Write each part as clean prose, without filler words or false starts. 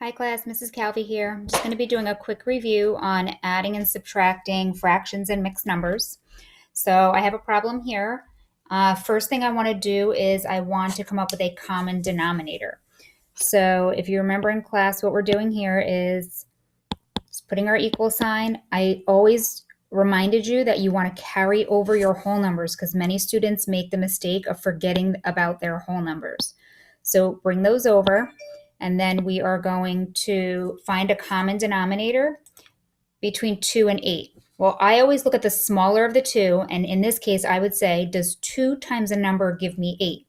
Hi class, Mrs. Calvi here. I'm just going to be doing a quick review on adding and subtracting fractions and mixed numbers. So I have a problem here. First thing I want to do is I want to come up with a common denominator. So if you remember in class, what we're doing here is just putting our equal sign. I always reminded you that you want to carry over your whole numbers because many students make the mistake of forgetting about their whole numbers. So bring those over. And then we are going to find a common denominator between 2 and 8. Well, I always look at the smaller of the two, and in this case, I would say, does 2 times a number give me 8?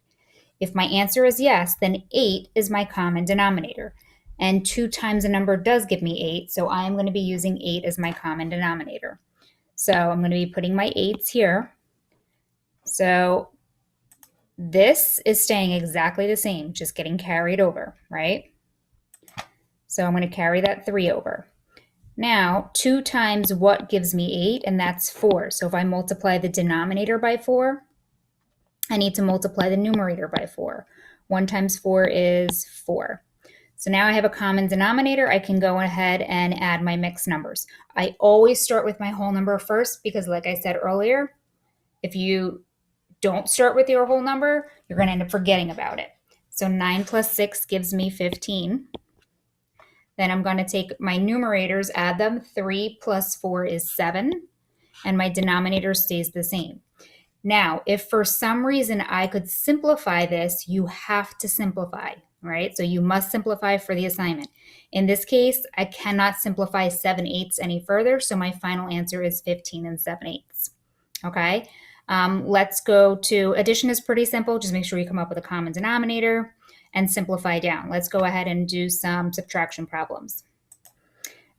If my answer is yes, then 8 is my common denominator. And 2 times a number does give me 8, so I am going to be using 8 as my common denominator. So I'm going to be putting my 8s here. So this is staying exactly the same, just getting carried over, right? So I'm going to carry that 3 over. Now, 2 times what gives me 8, and that's 4. So if I multiply the denominator by 4, I need to multiply the numerator by 4. 1 times 4 is 4. So now I have a common denominator. I can go ahead and add my mixed numbers. I always start with my whole number first because, like I said earlier, if you don't start with your whole number, you're going to end up forgetting about it. So 9 plus 6 gives me 15. Then I'm going to take my numerators, add them. 3 plus 4 is 7, and my denominator stays the same. Now, if for some reason I could simplify this, you have to simplify, right? So you must simplify for the assignment. In this case, I cannot simplify 7/8 any further, so my final answer is 15 and 7/8. Okay, let's go to addition. Is pretty simple. Just make sure you come up with a common denominator and simplify down. Let's go ahead and do some subtraction problems.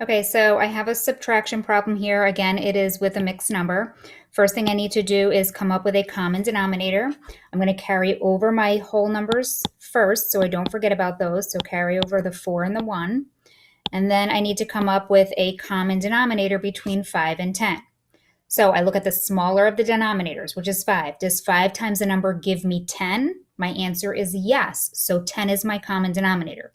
Okay, so I have a subtraction problem here. Again, it is with a mixed number. First thing I need to do is come up with a common denominator. I'm going to carry over my whole numbers first, so I don't forget about those. So carry over the 4 and the 1. And then I need to come up with a common denominator between 5 and 10. So I look at the smaller of the denominators, which is 5. Does 5 times the number give me 10? My answer is yes. So 10 is my common denominator.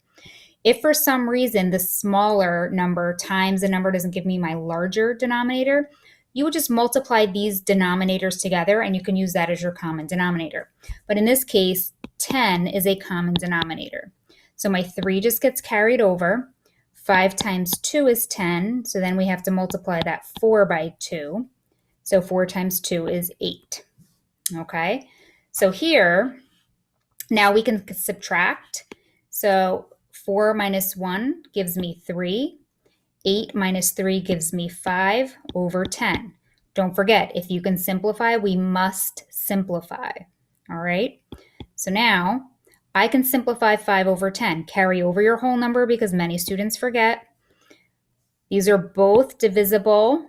If for some reason the smaller number times the number doesn't give me my larger denominator, you would just multiply these denominators together and you can use that as your common denominator. But in this case, 10 is a common denominator. So my 3 just gets carried over. 5 times 2 is 10. So then we have to multiply that 4 by 2. So 4 times 2 is 8. Okay, so here, now we can subtract. So 4 minus 1 gives me 3. 8 minus 3 gives me 5 over 10. Don't forget, if you can simplify, we must simplify. All right, so now I can simplify 5 over 10. Carry over your whole number because many students forget. These are both divisible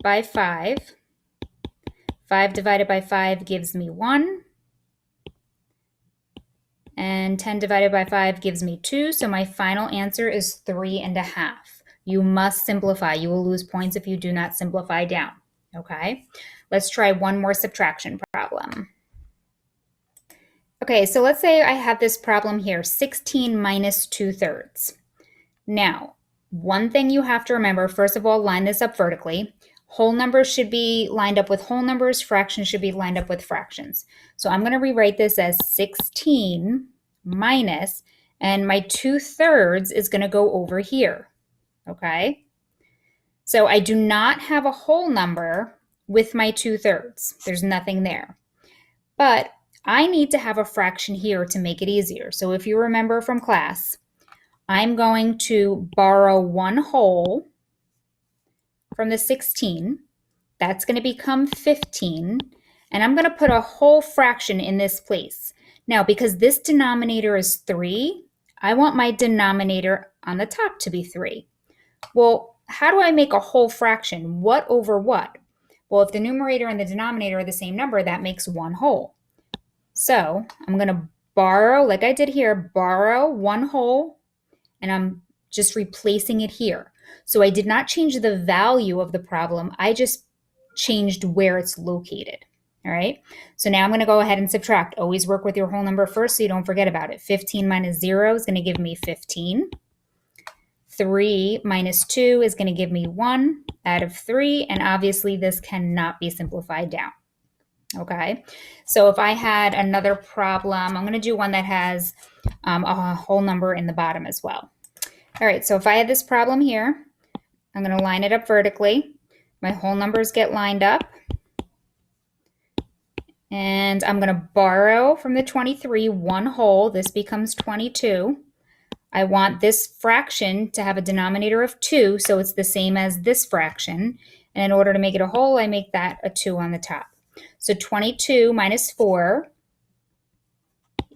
by 5. 5 divided by 5 gives me 1. And 10 divided by 5 gives me 2. So my final answer is 3.5. You must simplify. You will lose points if you do not simplify down. Okay, let's try one more subtraction problem. Okay, so let's say I have this problem here, 16 minus 2/3. Now, one thing you have to remember, first of all, line this up vertically. Whole numbers should be lined up with whole numbers. Fractions should be lined up with fractions. So I'm going to rewrite this as 16 minus, and my 2/3 is going to go over here. Okay? So I do not have a whole number with my 2/3. There's nothing there. But I need to have a fraction here to make it easier. So if you remember from class, I'm going to borrow 1 whole from the 16. That's going to become 15. And I'm going to put a whole fraction in this place. Now, because this denominator is 3, I want my denominator on the top to be 3. Well, how do I make a whole fraction? What over what? Well, if the numerator and the denominator are the same number, that makes 1 whole. So I'm going to borrow, like I did here, borrow 1 whole, and I'm just replacing it here. So I did not change the value of the problem. I just changed where it's located. All right. So now I'm going to go ahead and subtract. Always work with your whole number first so you don't forget about it. 15 minus 0 is going to give me 15. 3 minus 2 is going to give me 1 out of 3, and obviously this cannot be simplified down. Okay, so if I had another problem, I'm going to do one that has a whole number in the bottom as well. All right, so if I had this problem here, I'm going to line it up vertically. My whole numbers get lined up. And I'm going to borrow from the 23 one whole. This becomes 22. I want this fraction to have a denominator of 2, so it's the same as this fraction. And in order to make it a whole, I make that a 2 on the top. So 22 minus 4,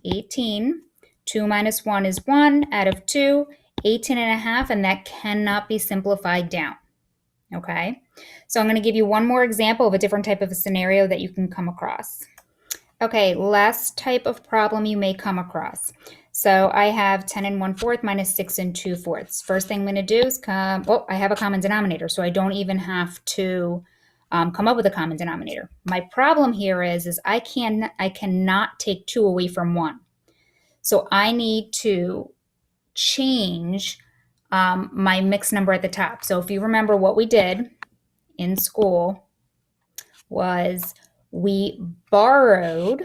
18. 2 minus 1 is 1 out of 2, 18 and a half, and that cannot be simplified down. Okay, so I'm going to give you one more example of a different type of a scenario that you can come across. Okay, last type of problem you may come across. So I have 10 and 1/4 minus 6 and 2/4. First thing I'm going to do is I have a common denominator, so I don't even have to come up with a common denominator. My problem here is I cannot take 2 away from 1. So I need to change my mixed number at the top. So if you remember, what we did in school was we borrowed,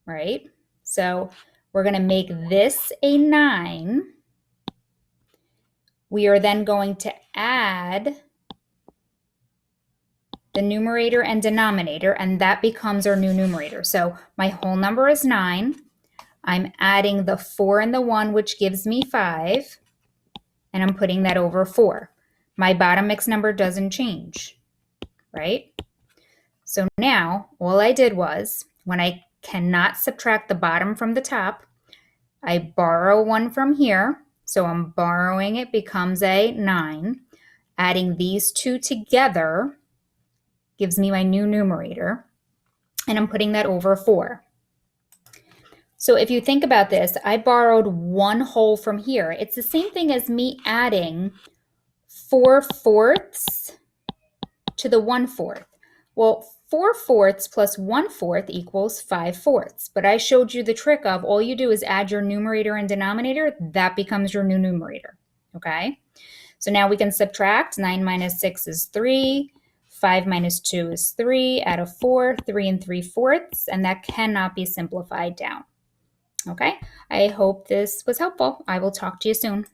right? So we're going to make this a 9. We are then going to add the numerator and denominator, and that becomes our new numerator. So my whole number is 9. I'm adding the 4 and the 1, which gives me 5, and I'm putting that over 4. My bottom mixed number doesn't change, right? So now all I did was, when I cannot subtract the bottom from the top, I borrow 1 from here. So I'm borrowing it, becomes a 9. Adding these two together gives me my new numerator, and I'm putting that over 4. So if you think about this, I borrowed 1 whole from here. It's the same thing as me adding 4/4 to the 1/4. Well, 4/4 plus 1/4 equals 5/4. But I showed you the trick of all you do is add your numerator and denominator. That becomes your new numerator. Okay? So now we can subtract. 9 minus 6 is 3. 5 minus 2 is 3 out of 4, 3 and 3/4, and that cannot be simplified down. Okay? I hope this was helpful. I will talk to you soon.